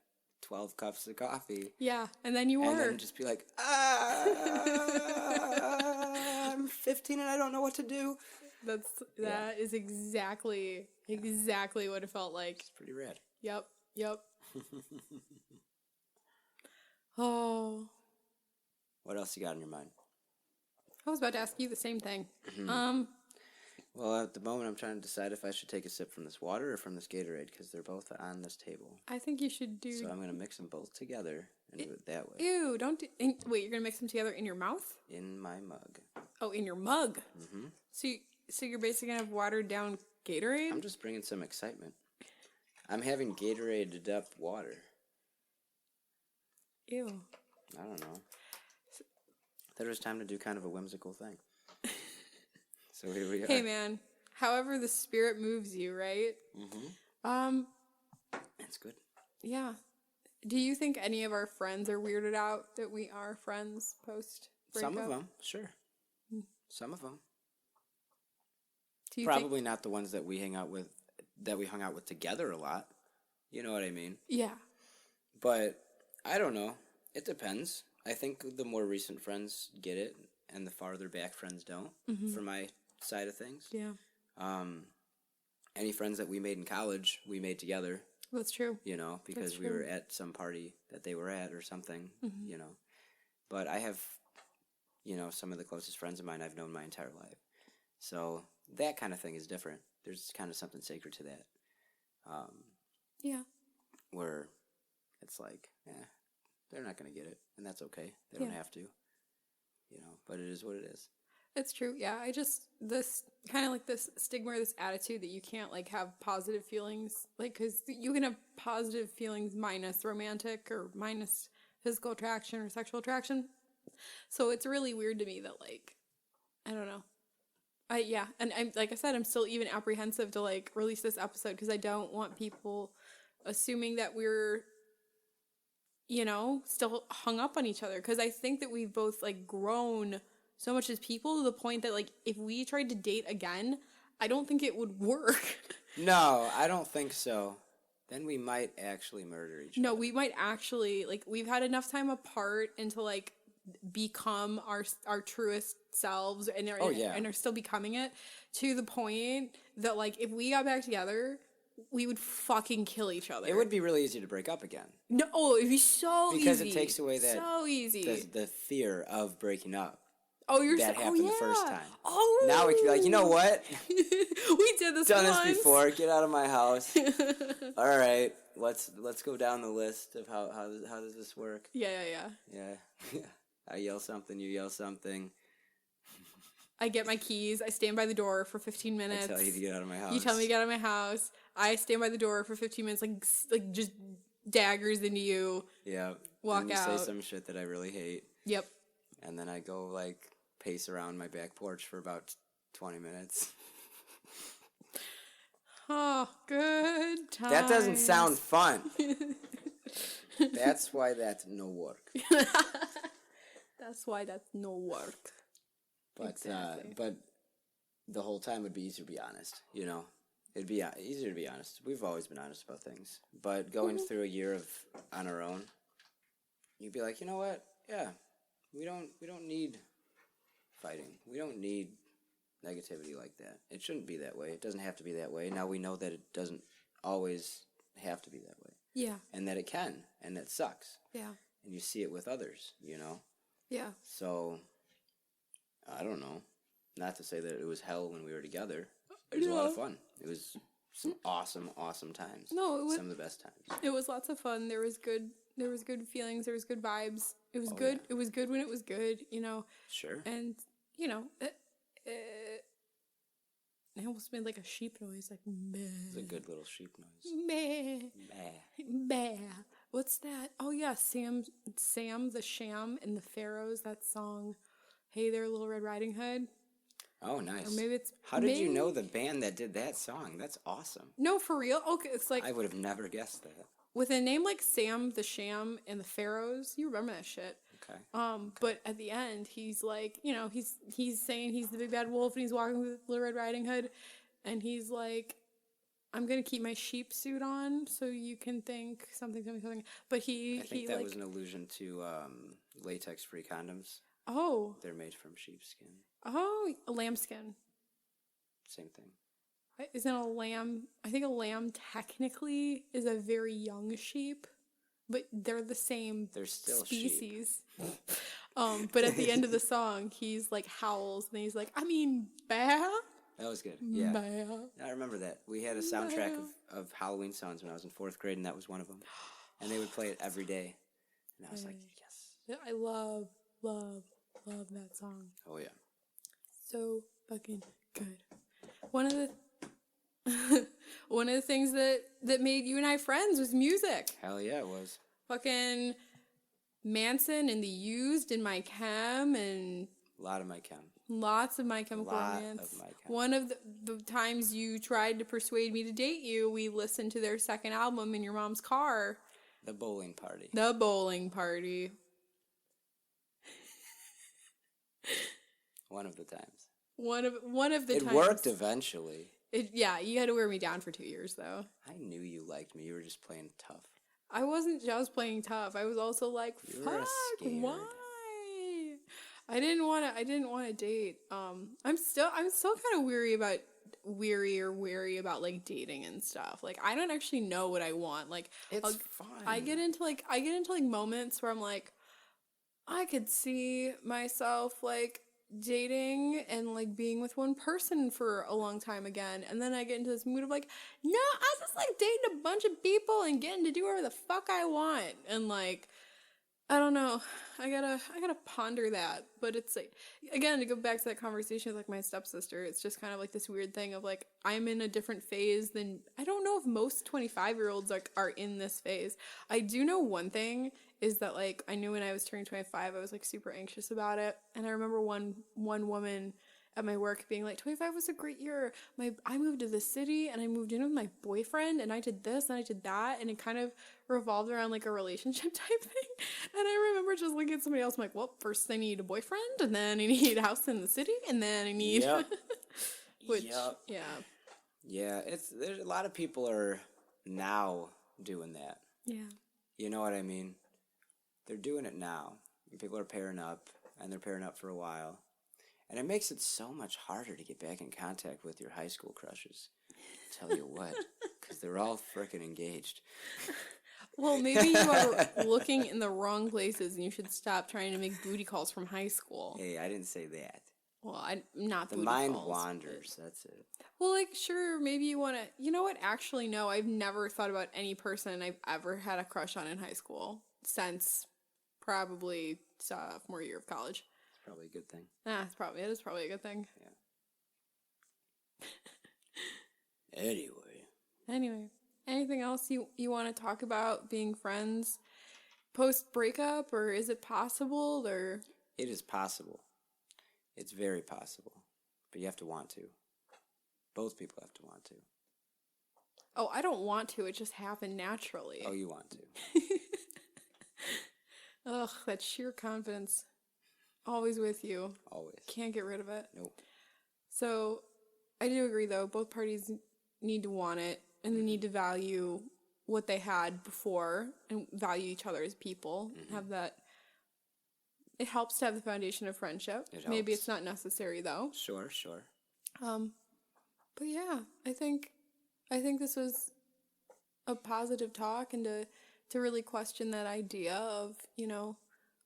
12 cups of coffee. Yeah, and then you were. And then just be like, I'm 15 and I don't know what to do. That is exactly what it felt like. It's pretty rad. Yep. Oh. What else you got in your mind? I was about to ask you the same thing. Well, at the moment, I'm trying to decide if I should take a sip from this water or from this Gatorade, because they're both on this table. I think you should do... So I'm going to mix them both together and do it that way. Ew, don't do... Wait, you're going to mix them together in your mouth? In my mug. Oh, in your mug? Mm-hmm. So you're basically going to have watered down Gatorade? I'm just bringing some excitement. I'm having Gatoraded up water. Ew. I don't know. I thought it was time to do kind of a whimsical thing. So here we are. Hey, man. However the spirit moves you, right? Mm-hmm. That's good. Yeah. Do you think any of our friends are weirded out that we are friends post-breakup? Some of them, sure. Some of them. Do you Probably not the ones that we hung out with together a lot. You know what I mean? Yeah. But I don't know. It depends. I think the more recent friends get it, and the farther back friends don't, for my side of things. Yeah. Any friends that we made in college, we made together. That's true. Because we were at some party that they were at or something, But I have, some of the closest friends of mine I've known my entire life. So that kind of thing is different. There's kind of something sacred to that. Yeah. Where it's like, they're not going to get it, and that's okay. They don't have to, but it is what it is. It's true. Yeah. This kind of like this stigma or this attitude that you can't like have positive feelings, like, because you can have positive feelings minus romantic or minus physical attraction or sexual attraction. So it's really weird to me that, like, I don't know. And I'm, like I said, I'm still even apprehensive to like release this episode because I don't want people assuming that we're, still hung up on each other. Because I think that we've both like grown so much as people to the point that like if we tried to date again, I don't think it would work. No, I don't think so. Then we might actually murder each No, other. we might actually, like, we've had enough time apart and to, like, become our truest selves and Oh, yeah. and are still becoming it to the point that, like, if we got back together, we would fucking kill each other. It would be really easy to break up again. No, oh, it'd be so easy. Because it takes away that so easy. the fear of breaking up. Oh, you're that happened the first time. Oh, Now we can be like, you know what? we did this. Done once. this before. Get out of my house. All right, let's go down the list of how does this work? Yeah. I yell something. You yell something. I get my keys. I stand by the door for 15 minutes. I tell you to get out of my house. You tell me to get out of my house. I stand by the door for 15 minutes, like just daggers into you. Yeah. Walk and you out. say some shit that I really hate. Yep. And then I go like pace around my back porch for about 20 minutes. Oh, good times. That doesn't sound fun. That's why that's no work. That's why that's no work. But Exactly. But the whole time would be easier to be honest, you know? It'd be easier to be honest. We've always been honest about things. But going through a year of on our own, you'd be like, you know what? Yeah, we don't need fighting. We don't need negativity like that. It shouldn't be that way. It doesn't have to be that way. Now we know that it doesn't always have to be that way. Yeah. And that it can, and that sucks. Yeah. And you see it with others, you know? Yeah. So, I don't know. Not to say that it was hell when we were together. It was a lot of fun. It was some awesome, awesome times. No, it was some of the best times. It was lots of fun. There was good feelings. There was good vibes. It was good. Yeah. It was good when it was good, you know. Sure. And you know, I almost made like a sheep noise, like meh. It's a good little sheep noise. Meh. Meh. Meh. What's that? Oh yeah, Sam the Sham and the Pharaohs. That song. Hey there, Little Red Riding Hood. Oh, nice. Or maybe it's. How did you know the band that did that song? That's awesome. No, for real. Okay, it's like I would have never guessed that. with a name like Sam the Sham and the Pharaohs. You remember that shit. Okay. But at the end, he's like, you know, he's saying he's the big bad wolf and he's walking with Little Red Riding Hood, and he's like, I'm gonna keep my sheep suit on so you can think something. But I think that like, was an allusion to latex-free condoms. oh, They're made from sheepskin. oh, a lambskin. Same thing. Isn't a lamb? I think a lamb technically is a very young sheep, but they're the same They're still species. But at the end of the song, he's like howls and he's like, I mean, bear. That was good. Yeah. Bear. I remember that. We had a soundtrack of Halloween songs when I was in 4th grade, and that was one of them. And they would play it every day. And I was like, yes. Yeah, I love that song. Oh, yeah. So fucking good. One of the things that made you and I friends was music. Hell yeah, it was. Fucking Manson and the Used in My Chem and A lot of my chem. lots of My Chemical Lot Romance. of My Chem. One of the times you tried to persuade me to date you, we listened to their second album in your mom's car. The bowling party. The Bowling Party. One of the times. One of the It times. worked eventually. Yeah, you had to wear me down for 2 years though. I knew you liked me. You were just playing tough. I wasn't just playing tough. I was also like, You were fuck, scared. why? I didn't want to date. I'm still kind of wary about like dating and stuff. Like I don't actually know what I want. Like It's fine. I get into moments where I'm like, I could see myself like dating and like being with one person for a long time again, and then I get into this mood of like, no, I just like dating a bunch of people and getting to do whatever the fuck I want, and like, I don't know, I gotta ponder that. But it's like, again, to go back to that conversation with like my stepsister, it's just kind of like this weird thing of like, I'm in a different phase than, I don't know if most 25-year-olds like are in this phase. I do know one thing is that like I knew when I was turning 25 I was like super anxious about it, and I remember one woman at my work being like, 25 was a great year, I moved to the city and I moved in with my boyfriend and I did this and I did that, and it kind of revolved around like a relationship type thing. And I remember just looking at somebody else, I'm like, well, first I need a boyfriend and then I need a house in the city and then I need Yep. which Yep. yeah Yeah, there's a lot of people are now doing that. Yeah. You know what I mean? They're doing it now. People are pairing up, and they're pairing up for a while. And it makes it so much harder to get back in contact with your high school crushes. Tell you what, because they're all frickin' engaged. Well, maybe you are looking in the wrong places, and you should stop trying to make booty calls from high school. Hey, I didn't say that. Well, not The booty mind calls, wanders, but- that's it. Well, like, sure, maybe you want to... You know what? Actually, no. I've never thought about any person I've ever had a crush on in high school since probably sophomore year of college. It's probably a good thing. It is probably a good thing. Yeah. Anyway, anything else you want to talk about being friends post breakup, or is it possible, or? It is possible. It's very possible. But you have to want to. Both people have to want to. Oh, I don't want to. It just happened naturally. Oh, you want to. Ugh, that sheer confidence. Always with you. Always. Can't get rid of it. Nope. So, I do agree, though. Both parties need to want it, and they need to value what they had before and value each other as people. Have that. It helps to have the foundation of friendship. Maybe helps. it's not necessary, though. Sure. But yeah, I think this was a positive talk, and to really question that idea of,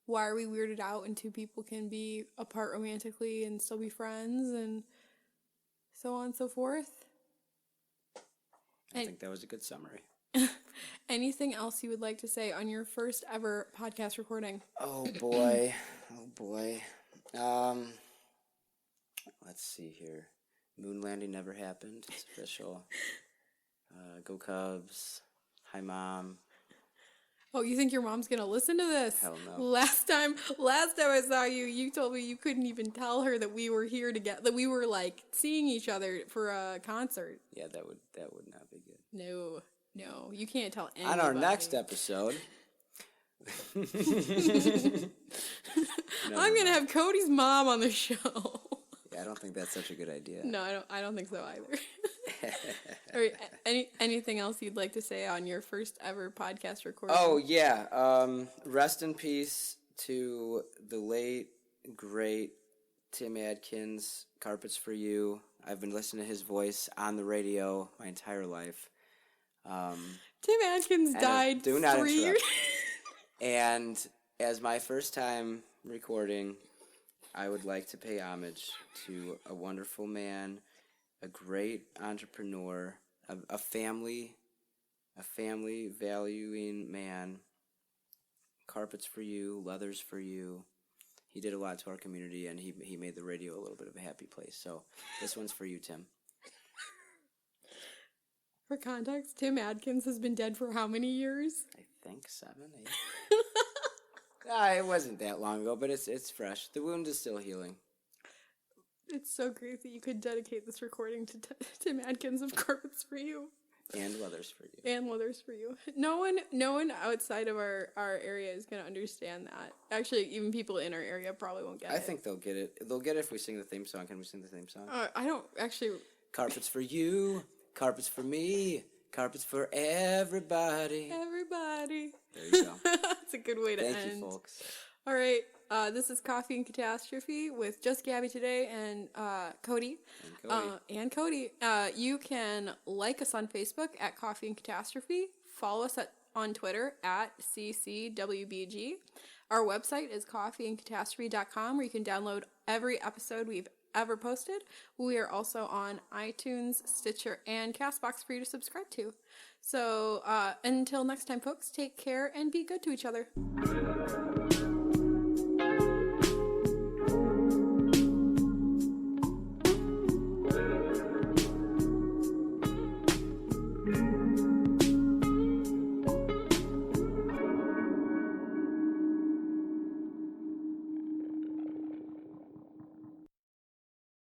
why are we weirded out when two people can be apart romantically and still be friends, and so on and so forth. I think that was a good summary. Anything else you would like to say on your first ever podcast recording? Oh boy. Let's see here. Moon landing never happened. It's official. Go Cubs. Hi, Mom. Oh, you think your mom's gonna listen to this? Hell no. Last time I saw you, you told me you couldn't even tell her that we were here together, that we were like seeing each other for a concert. Yeah, that would not be good. No, you can't tell anybody. On our next episode, I'm gonna have Cody's mom on the show. Yeah, I don't think that's such a good idea. No, I don't think so either. All right, anything else you'd like to say on your first ever podcast recording? Oh yeah, rest in peace to the late great Tim Adkins. Carpets for You. I've been listening to his voice on the radio my entire life. Tim Adkins died do not 3 years. interrupt. And as my first time recording, I would like to pay homage to a wonderful man, a great entrepreneur, a family valuing man. Carpets for You, leathers for you. He did a lot to our community, and he made the radio a little bit of a happy place. So this one's for you, Tim. For context, Tim Adkins has been dead for how many years? I think 7, 8. It wasn't that long ago, but it's fresh. The wound is still healing. It's so great that you could dedicate this recording to Tim Adkins of Carpets for You. And leathers for you. And leathers for you. No one outside of our area is going to understand that. Actually, even people in our area probably won't get it. I think they'll get it. They'll get it if we sing the theme song. Can we sing the theme song? I don't actually... Carpets for you. Carpets for me. Carpets for everybody. Everybody. There you go. That's a good way to end. Thank you, folks. All right. This is Coffee and Catastrophe with just Gabby today and Cody. And Cody. You can like us on Facebook at Coffee and Catastrophe. Follow us on Twitter at CCWBG. Our website is coffeeandcatastrophe.com, where you can download every episode we've ever posted. We are also on iTunes, Stitcher, and CastBox for you to subscribe to. So until next time, folks, take care and be good to each other.